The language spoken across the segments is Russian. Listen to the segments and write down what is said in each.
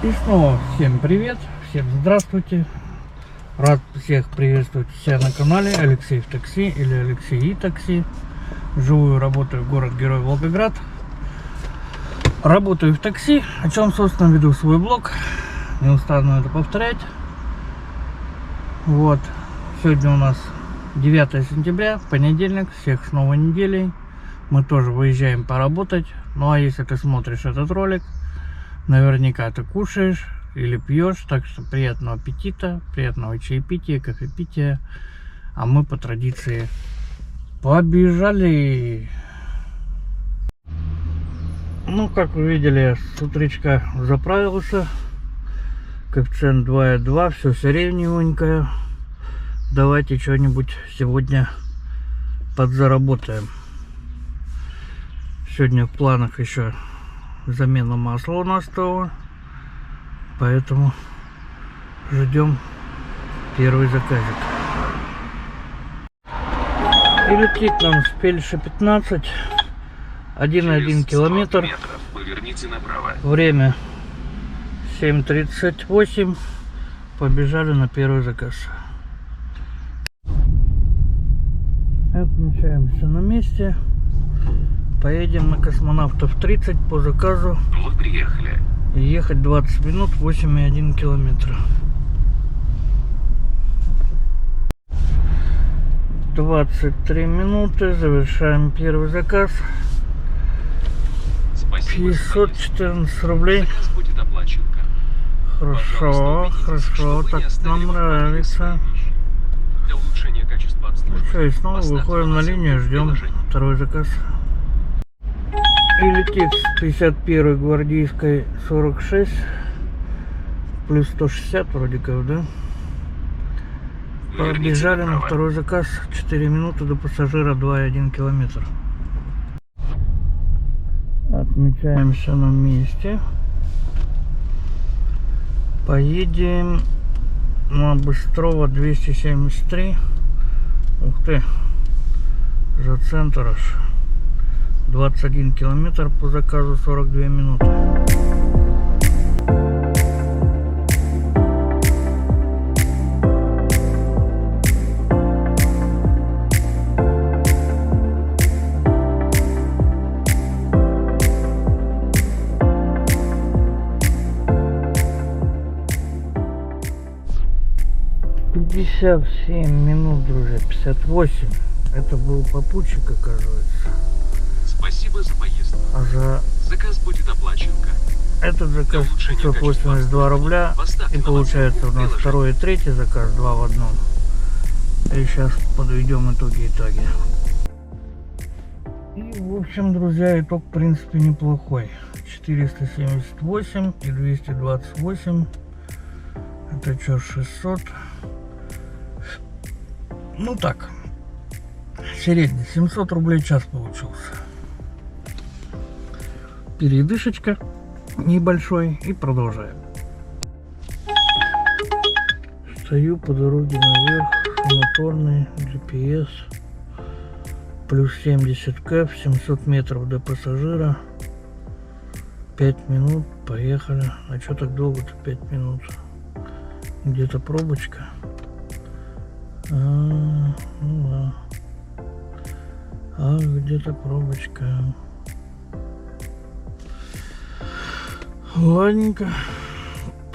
И снова всем привет, всем здравствуйте. Рад всех приветствовать себя на канале Алексей в такси или Алексей и такси. Живу и работаю в город-герой Волгоград. Работаю в такси, о чем, собственно, веду свой блог. Не устану это повторять. Вот, сегодня у нас 9 сентября, понедельник, всех с новой неделей. Мы тоже выезжаем поработать. Ну а если ты смотришь этот ролик, наверняка ты кушаешь или пьешь, так что приятного аппетита, приятного чаепития, кофепития. А мы по традиции побежали. Ну, как вы видели, я с утречка заправился. Коэффициент 2,2, все сиреневенькое. Давайте что-нибудь сегодня подзаработаем. Сегодня в планах еще замена масла у нас того, поэтому ждем первый заказик. И летит нам с Пельша 15, 1,1 километр, время 7:38, побежали на первый заказ. Отмечаемся на месте. Поедем на Космонавтов 30 по заказу. Вы приехали. И ехать 20 минут, 8,1 километра. 23 минуты, завершаем первый заказ. Спасибо. 514 рублей. Заказ будет оплачен. Хорошо, хорошо, так нам нравится. Для улучшения качества обслуживания. Все, и снова выходим на линию, ждем второй заказ. И летит с 51-й гвардейской 46 плюс 160 вроде как, да? Побежали на второй заказ. 4 минуты до пассажира, 2,1 километр. Отмечаемся на месте. Поедем на Быстрова 273. Ух ты, за центр аж. 21 километр по заказу, 42 минуты. Пятьдесят 7 минут, друзья, 58. Это был попутчик, оказывается. Спасибо за поездку. А за Заказ будет оплачен. этот заказ 582 рубля. И получается у нас второй и третий заказ, два в одном. И сейчас подведем итоги. И в общем, друзья, итог в принципе неплохой. 478 и 228. Это что, 600? Ну так, средний, 700 рублей в час получился. Передышечка небольшой и продолжаем. Стою по дороге наверх, моторный GPS, плюс 70 кэф, 700 метров до пассажира, 5 минут, поехали. А что так долго-то 5 минут? Где-то пробочка. Ну да. Где-то пробочка. Ладненько,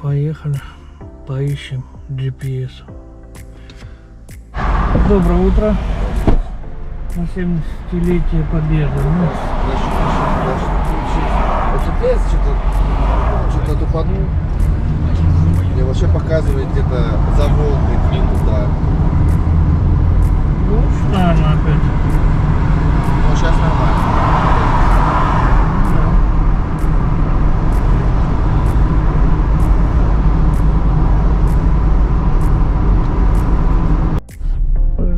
поехали, поищем GPS. Доброе утро на 70-летие Победы. GPS что-то тупанул. Мне вообще показывает где-то за Волгой туда. Ну, наверное, опять. Ну, сейчас нормально.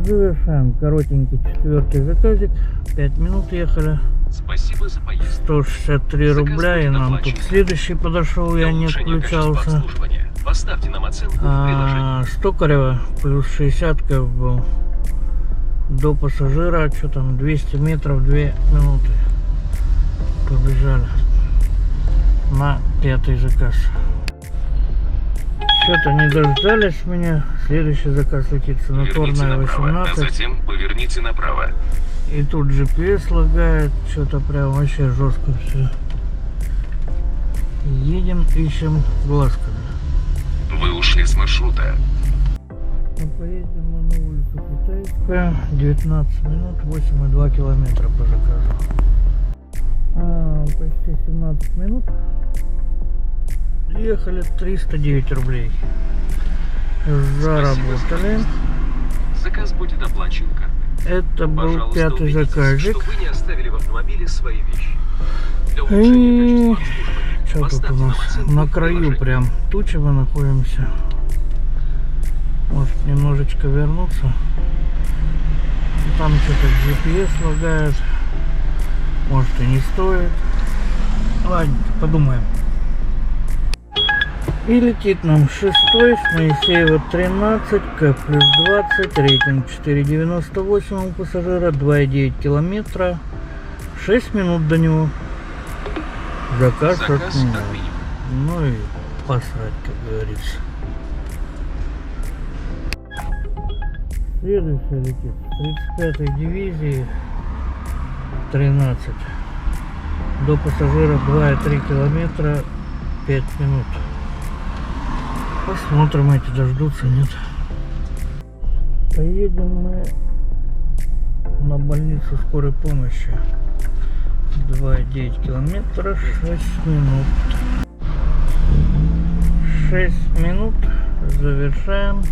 Завершаем коротенький четвертый заказик. 5 минут ехали. Спасибо за поездку. 163 рубля. И нам тут следующий подошел, я не отключался. Поставьте нам оценку в приложении. Стокарева плюс 60 кэф был. До пассажира, что там, 200 метров, 2 минуты. Побежали на 5-й заказ. Что-то не дождались меня. Следующий заказ летит Поверните санаторная направо, а 18. затем поверните направо. И тут GPS лагает. Что-то прям вообще жестко все. Едем, ищем глазками. Вы ушли с маршрута. Ну, поедем мы на улицу Китайская. 19 минут, 8,2 километра по заказу. Почти 17 минут. Ехали 309 рублей. Заработали. Заказ будет оплачен картой. Это был Пожалуйста, пятый убедитесь, заказик. что вы не оставили в автомобиле свои вещи. Для И улучшения качества обслуживания что тут у поставьте нас? нам оценку На в краю приложении. прям тучи мы находимся. Может немножечко вернуться. Там что-то GPS лагает. Может и не стоит. Ладно, подумаем. И летит нам 6-й с Моисеева 13, К плюс 20, рейтинг 4,98 у пассажира, 2,9 километра, 6 минут до него. Заказ Заказ отменен. отменен. Ну и посрать, как говорится. Следующий летит с 35-й дивизии 13. До пассажира 2,3 километра, 5 минут. Посмотрим, эти дождутся, нет. Поедем мы на больницу скорой помощи. 2,9 километра, 6 минут. 6 минут, завершаем.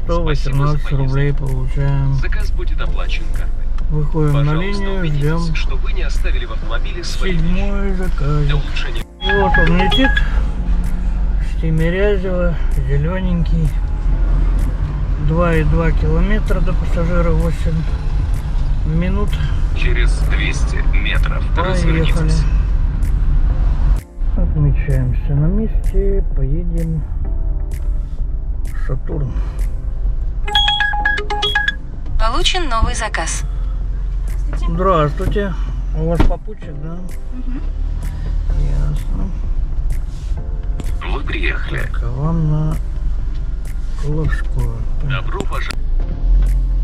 118 Спасибо за рублей получаем. Заказ будет оплачен картой. Выходим на Пожалуйста, линию, убедитесь, ждем что вы не оставили в автомобиле свои вещи. 7-й заказ. Для улучшения И вот он летит. С Тимирязева, зелененький. 2,2 километра до пассажира, 8 минут. через 200 метров Поехали. развернитесь. Отмечаемся на месте. Поедем в Сатурн. Получен новый заказ. Здравствуйте. У вас попутчик, да? Ясно. Вы приехали. Так, а вам на Коловскую. Добро пожаловать.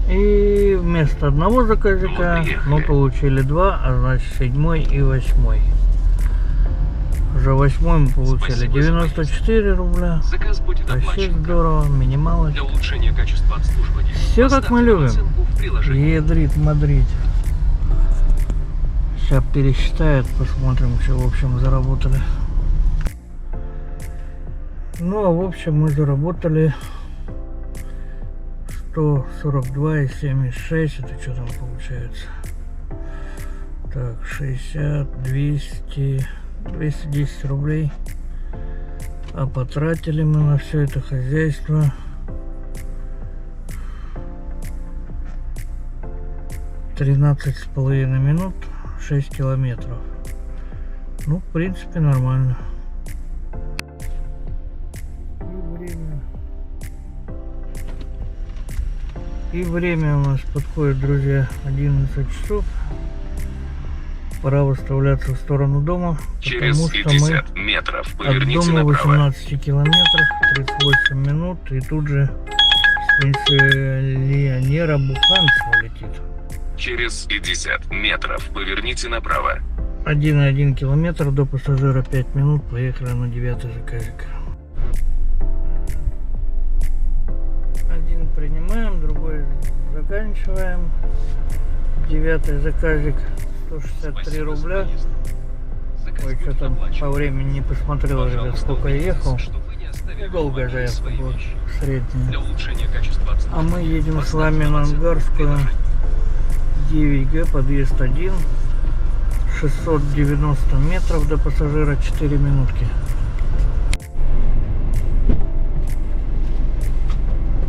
И вместо одного заказика Ну, приехали. мы получили два, а значит 7-й и 8-й. Уже 8-й мы получили Спасибо за 94 рубля. Заказ будет Вообще оплачен. здорово, минималочка. Для улучшения качества обслуживания. Всё, как поставьте мы нам любим. оценку в приложении. Едрит Мадрид. Сейчас пересчитает, посмотрим, что в общем заработали. Ну, а в общем мы заработали 142,76. Это что там получается? Так, 60, 200, 210 рублей. А потратили мы на все это хозяйство 13,5 минут, 6 километров. Ну, в принципе, нормально. И время у нас подходит, друзья, 11 часов. Пора выставляться в сторону дома, Через потому что мы 50 метров от поверните дома в направо. 18 километрах, 38 минут, и тут же с пенсионера Буханцева летит. Через 50 метров поверните направо. 1,1 километр до пассажира, 5 минут. Поехали на 9-й заказик. Один принимаем, другой заканчиваем. 9-й заказик 163 Спасибо за рубля. поездку. Заказ Ой, будет что там оплачен. по времени не посмотрел, ребят, Пожалуйста, сколько я убедитесь, ехал. что вы не оставили в Долгая автомобиле заявка свои была, вещи. Для средняя. улучшения качества А обслуживания. мы едем с Поставьте вами нам на оценку в Ангарскую, приложении. 9Г, подъезд 1. 690 метров до пассажира, 4 минутки.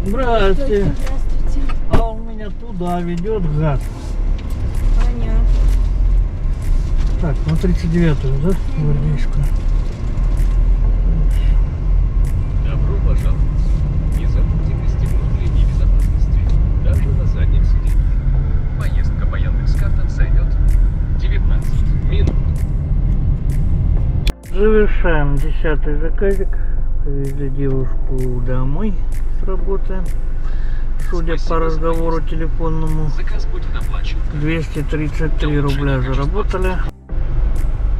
Здравствуйте. Здравствуйте. А он меня туда ведет, гад. Понятно. Так, на 39-ю, да? Гвардейскую. Добро пожаловать. Не забудьте пристегнуть ремни безопасности. Даже на заднем сиденье. Поездка по Яндекс.Картам займет 19 минут. Завершаем 10-й заказик. Привезли девушку домой с работы. Судя по Спасибо за разговору поездку. телефонному, Заказ будет оплачен. 233 рубля заработали.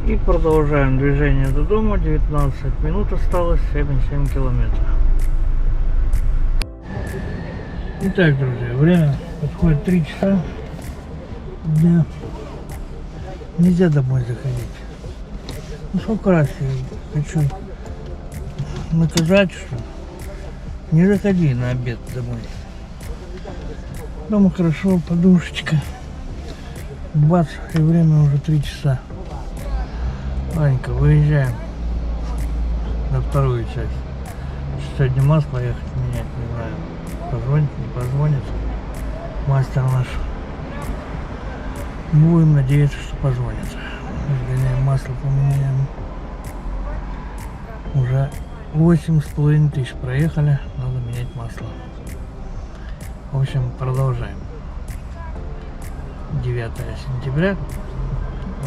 И продолжаем движение до дома. 19 минут осталось, 7,7 километров. Итак, друзья, время подходит 3 часа дня. Нельзя домой заходить. Ну сколько раз я хочу наказать, что не заходи на обед домой. Дома хорошо, подушечка. Бац, и время уже 3 часа. Ладненько, выезжаем на вторую часть. Сегодня масло ехать менять, не знаю. Позвонит, не позвонит. Мастер наш. Будем надеяться, что позвонит. Сгоняем масло, поменяем. Уже 8,5 тысяч проехали. Надо менять масло. В общем, продолжаем. 9 сентября.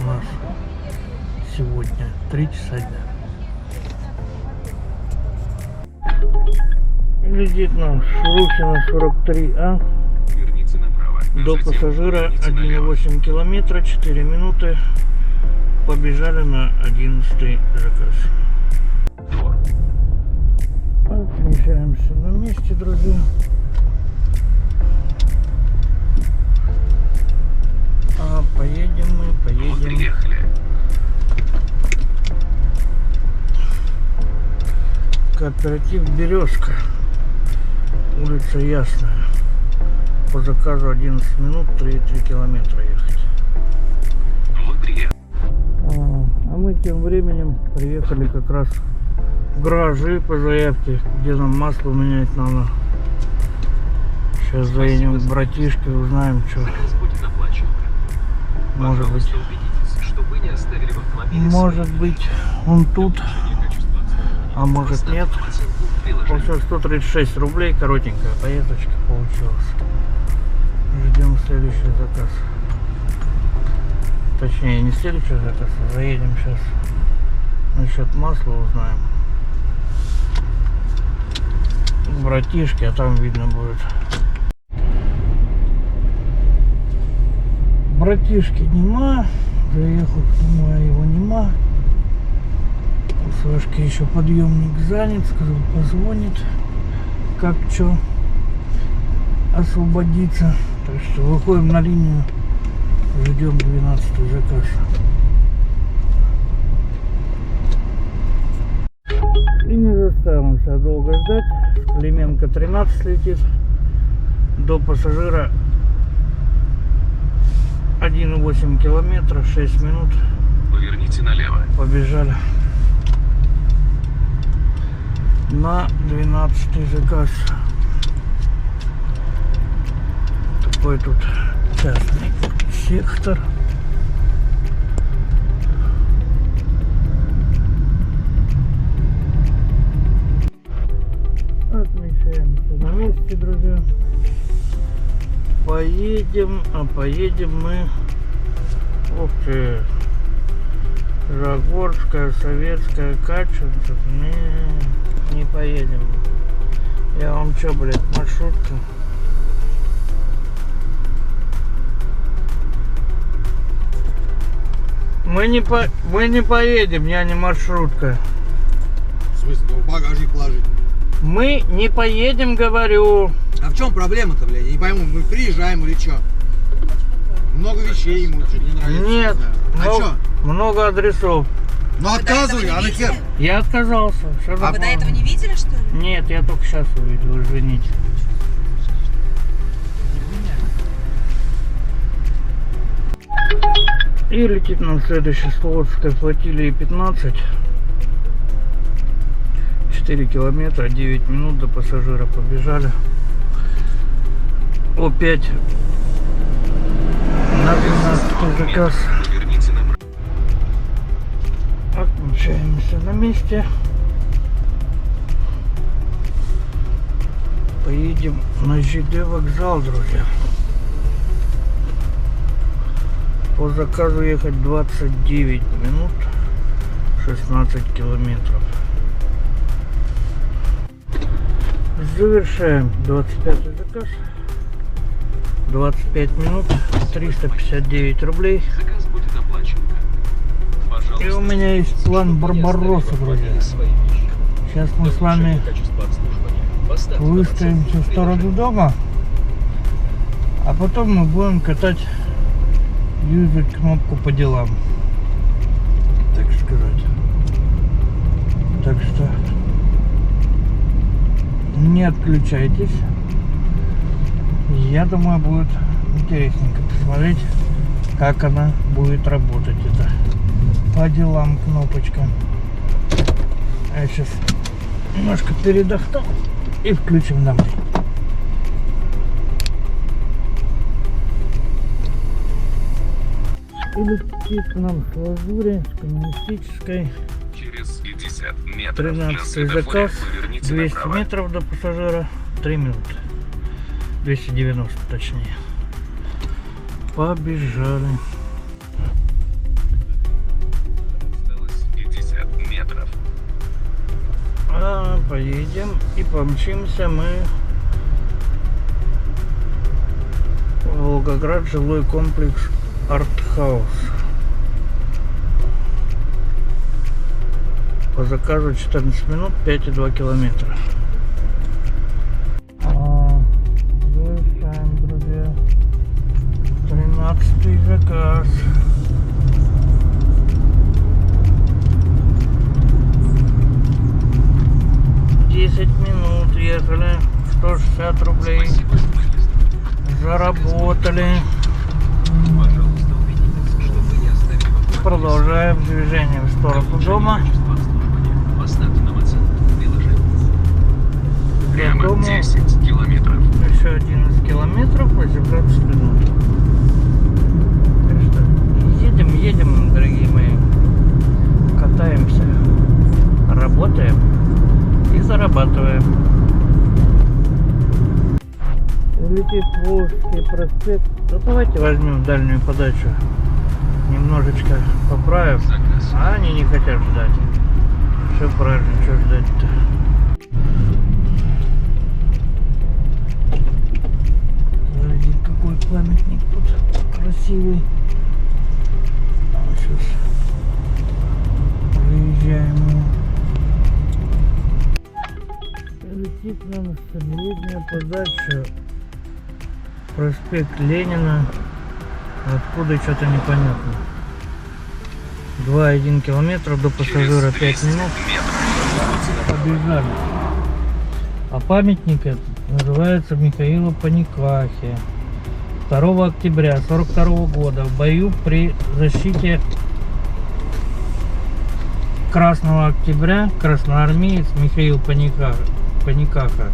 У нас сегодня 3 часа дня. Летит нам Шурухина 43А. Верните направо. До Затем пассажира поверните налево. 1,8 километра, 4 минуты. Побежали на 11 заказ. Двор. Отмечаемся на месте, друзья. А поедем мы, Вот поедем. приехали. Кооператив «Березка». Улица Ясная. По заказу 11 минут, 3,3 километра ехать. Вот приехали. А мы тем временем приехали как раз в гаражи по заявке, где нам масло менять надо. Сейчас заедем к братишке, узнаем, что. Заказ будет оплачен. Может быть. Пожалуйста, убедитесь, что вы не оставили в автомобиле Может свои быть, он тут, повышение качества отзывов. а может Поставьте нет. оценку в В приложении. общем, 136 рублей, коротенькая поездочка получилась. Ждем следующий заказ. Точнее, не следующий заказ, а заедем сейчас. Насчет масла узнаем. К братишке, а там видно будет. Братишки нема. Заехал к нему, а его нема. У Сашки еще подъемник занят, сказал, позвонит, как что освободиться. Так что выходим на линию, ждем 12-й заказ. И не заставим себя долго ждать. Клименко 13 летит. До пассажира 1,8 километра, 6 минут. Поверните налево. Побежали на 12-й заказ. Такой тут частный сектор. Отмечаемся на месте, друзья. Поедем, а поедем мы. Ух ты. Жагорская, Советская, Качинцев. Не поедем. Я вам чё, блядь, маршрутка? Мы не поедем, я не маршрутка. В смысле, ну, в багажник положить. Мы не поедем, говорю. А в чем проблема-то, блядь? Я не пойму, мы приезжаем или что? Много вещей ему что не нравится. Нет, не знаю. А что? много адресов. Ну отказывай, а нахер? Я отказался. Всё Вы до нормально. этого не видели, что ли? Нет, я только сейчас увидел, извините. И летит нам следующий Слободской флотилии 15. 4 километра, 9 минут до пассажира побежали. Опять на 12 заказ. Поверните направо. Отмечаемся на месте. Поедем на ЖД вокзал, друзья. По заказу ехать 29 минут, 16 километров. Завершаем 25-й заказ. 25 минут, 359 рублей. Заказ будет оплачен. Пожалуйста, И у меня есть план Барбаросса, друзья. свои вещи. Сейчас мы с вами Качество обслуживания. Поставьте на выставимся в оценку сторону приложения. дома, а потом мы будем катать, юзать кнопку по делам, так сказать. Так что не отключайтесь. Я думаю, будет интересненько посмотреть, как она будет работать. Это по делам кнопочка. Я сейчас немножко передохну и включим нам. И летит к нам с лазури, с коммунистической. Через 50 метров. 13 заказ, 200 метров до пассажира, 3 минуты. 290 точнее. Побежали. Осталось 50 метров. А, поедем и помчимся мы в Волгоград, жилой комплекс Артхаус. По заказу 14 минут, 5,2 километра. Завершаем, друзья. 13-й заказ. Минут ехали, 160 рублей. Спасибо за поездку. Заработали. Пожалуйста, убедитесь, что вы не оставили в Продолжаем движение в сторону дома. Качество обслуживания. Поставьте нам оценку в приложении. До Прямо дома 10 километров. еще 11 километров, 18 минут. Так что едем, дорогие мои. Катаемся, работаем и зарабатываем. Летит Волжский проспект. Ну, давайте возьмем дальнюю подачу. Немножечко поправим. Заказ. А они не хотят ждать. Все правильно, что ждать-то. Смотрите, какой памятник тут красивый. Сейчас выезжаем. Летит нам средняя подача. Проспект Ленина. Откуда что-то непонятно. 2,1 километра до пассажира 5 минут. Побежали. А памятник этот называется Михаилу Паникахе. 2 октября 1942 года в бою при защите Красного Октября красноармеец Михаил Паникаха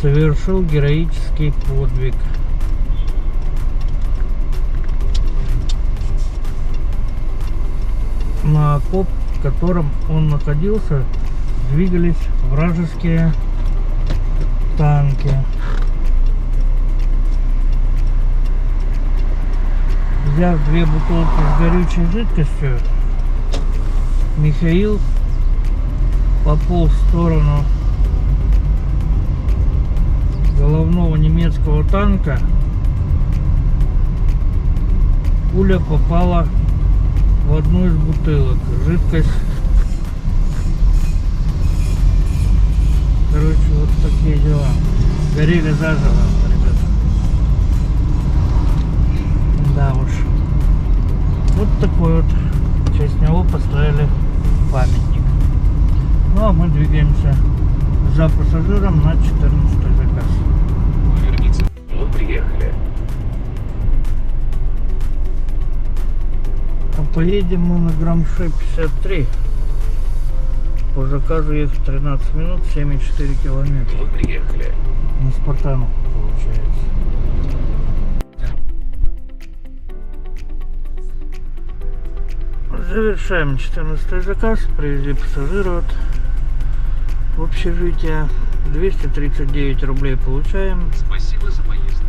совершил героический подвиг. На окоп, в котором он находился, двигались вражеские танки. Взяв 2 бутылки с горючей жидкостью, Михаил пополз в сторону головного немецкого танка. Пуля попала в одну из бутылок. Жидкость. Короче, вот такие дела. Горели заживо, ребята. Да уж. Вот такой вот. В честь него поставили памятник. Ну а мы двигаемся за пассажиром на 14-й заказ. Поверните. Мы приехали. А поедем мы на Грамше 53. По заказу ехать 13 минут, 7,4 километра. Мы приехали. На Спартану получается. Завершаем 14 заказ. Привезли пассажиров в общежитие. 239 рублей получаем. Спасибо за поездку.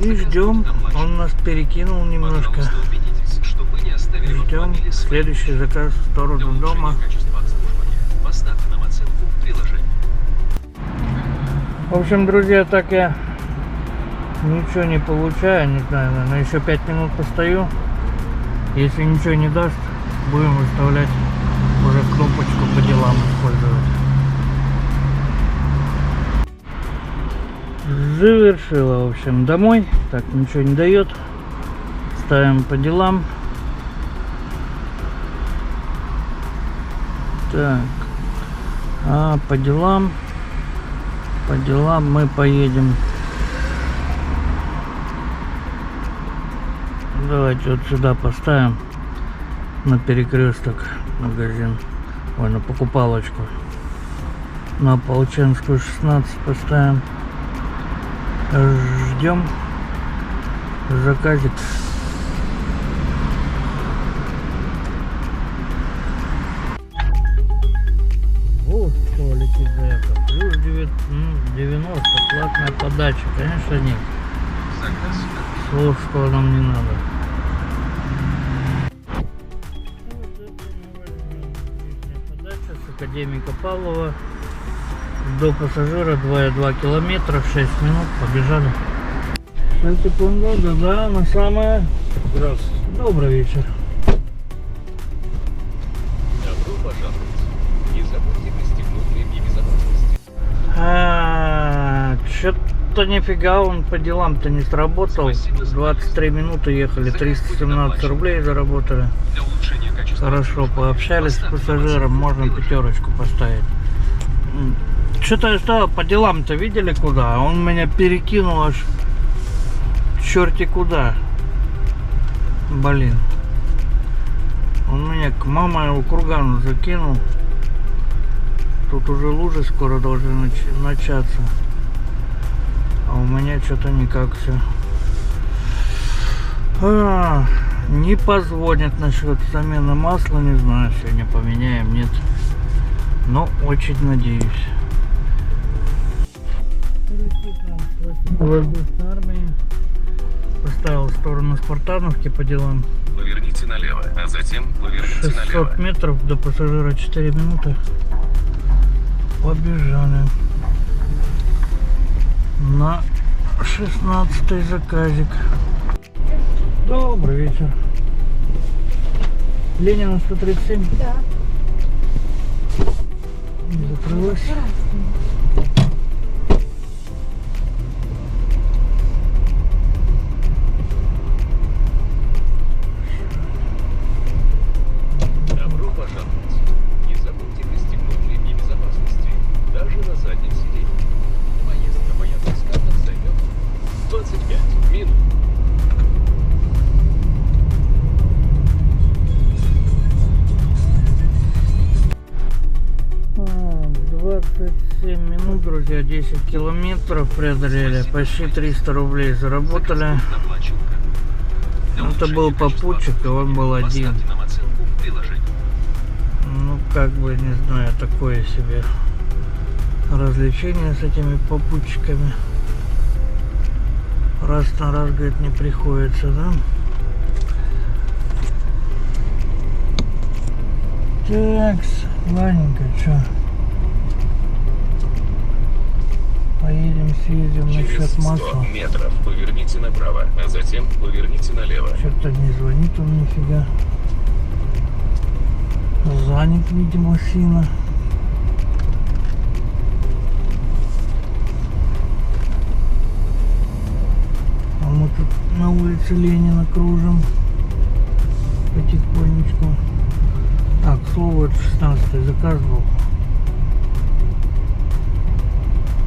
И ждем. Он нас перекинул немножко. Пожалуйста, убедитесь, что вы не оставили в Ждем автомобиле свои следующий вещи. заказ в Для сторону улучшения дома. качества обслуживания поставьте нам оценку в приложении. общем, друзья, так я ничего не получаю, не знаю, наверное, еще 5 минут постою. Если ничего не даст, будем выставлять уже кнопочку по делам использовать. Завершила, в общем, домой. Так, ничего не дает. Ставим по делам. Так. По делам мы поедем. Давайте вот сюда поставим на перекресток магазин. Ой, на покупалочку. На Ополченскую 16 поставим. Ждем заказик. Вот что летит заявка. Плюс 90, платная подача. Конечно нет. Заказ. Слов, что нам не надо. Подача с Академика Павлова до пассажира 2,2 километра, 6 минут, побежали. Сейчас, секунду, да, на самое. Здравствуйте. Добрый вечер. Добро пожаловать. Не забудьте пристегнуть ремни безопасности. Что-то нифига он по делам-то не сработал. 23 минуты ехали, 317 рублей заработали. Для улучшения качества. Хорошо, пообщались с пассажиром, можно пятерочку поставить. Что-то я стал по делам-то, видели куда? Он меня перекинул аж черти куда. Блин. Он меня к маме кургану закинул. Тут уже лужи скоро должны начаться. А у меня что-то никак все. Не позвонят насчет замены масла, не знаю, сегодня поменяем, нет. Но очень надеюсь. Воздушной армии. Поставил в сторону Спартановки по делам. Поверните налево, а затем поверните 600 метров до пассажира 4 минуты. Побежали. На 16-й заказик. Добрый вечер. Ленина 137. Да. Не закрылась. Добро пожаловать. Не забудьте пристегнуть ремни безопасности. Даже на заднем сиденье. Поездка по Яндекс.Картам займет 25 минут. А, 27 минут, друзья, 10 километров преодолели. Почти 300 рублей заработали. Это был попутчик, и он был один. Поставьте нам оценку в приложении. Ну, как бы, не знаю, такое себе развлечение с этими попутчиками. Раз на раз, говорит, не приходится, да? Такс, ладненько, что? Поедем, съездим Через насчет 100 масла. метров поверните направо, а затем поверните налево. Что-то не звонит он нифига. Занят, видимо, сильно. А мы тут на улице Ленина кружим потихонечку. Так, к слову, это 16-й заказ был.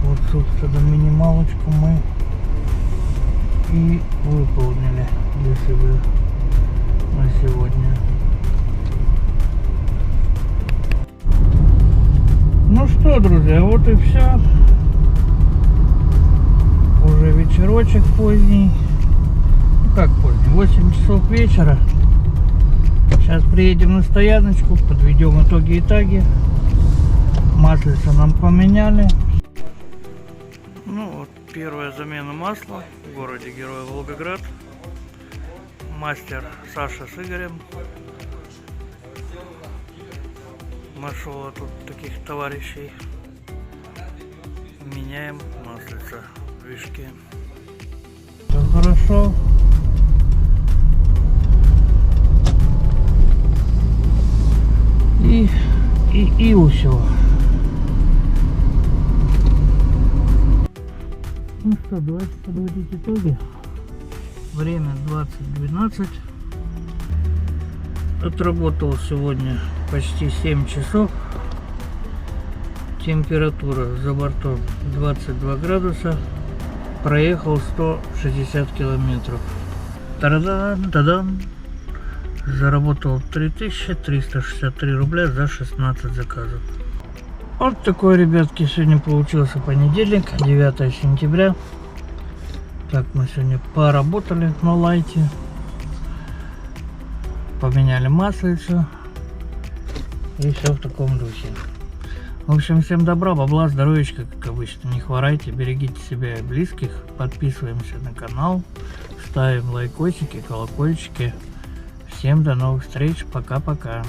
Вот, собственно, минималочку мы и выполнили для себя на сегодня. Ну что, друзья, вот и все. Уже вечерочек поздний. Ну как поздний? 8 часов вечера. Сейчас приедем на стояночку, подведем итоги. Маслица нам поменяли. Ну вот, первая замена масла в городе Героя Волгоград. Мастер Саша с Игорем. Нашел тут таких товарищей. меняем маслица в движке. Все хорошо. И все. Ну что, давайте подводить итоги. Время 20:12. Отработал сегодня почти 7 часов. Температура за бортом 22 градуса. Проехал 160 километров. Та-да-да-да-дам. Заработал 3363 рубля за 16 заказов. Вот такой, ребятки, сегодня получился понедельник, 9 сентября. Так, мы сегодня поработали на лайте. Поменяли маслицу. И все в таком духе. В общем, всем добра, бабла, здоровечка, как обычно. Не хворайте, берегите себя и близких. Подписываемся на канал. Ставим лайкосики, колокольчики. Всем до новых встреч. Пока-пока.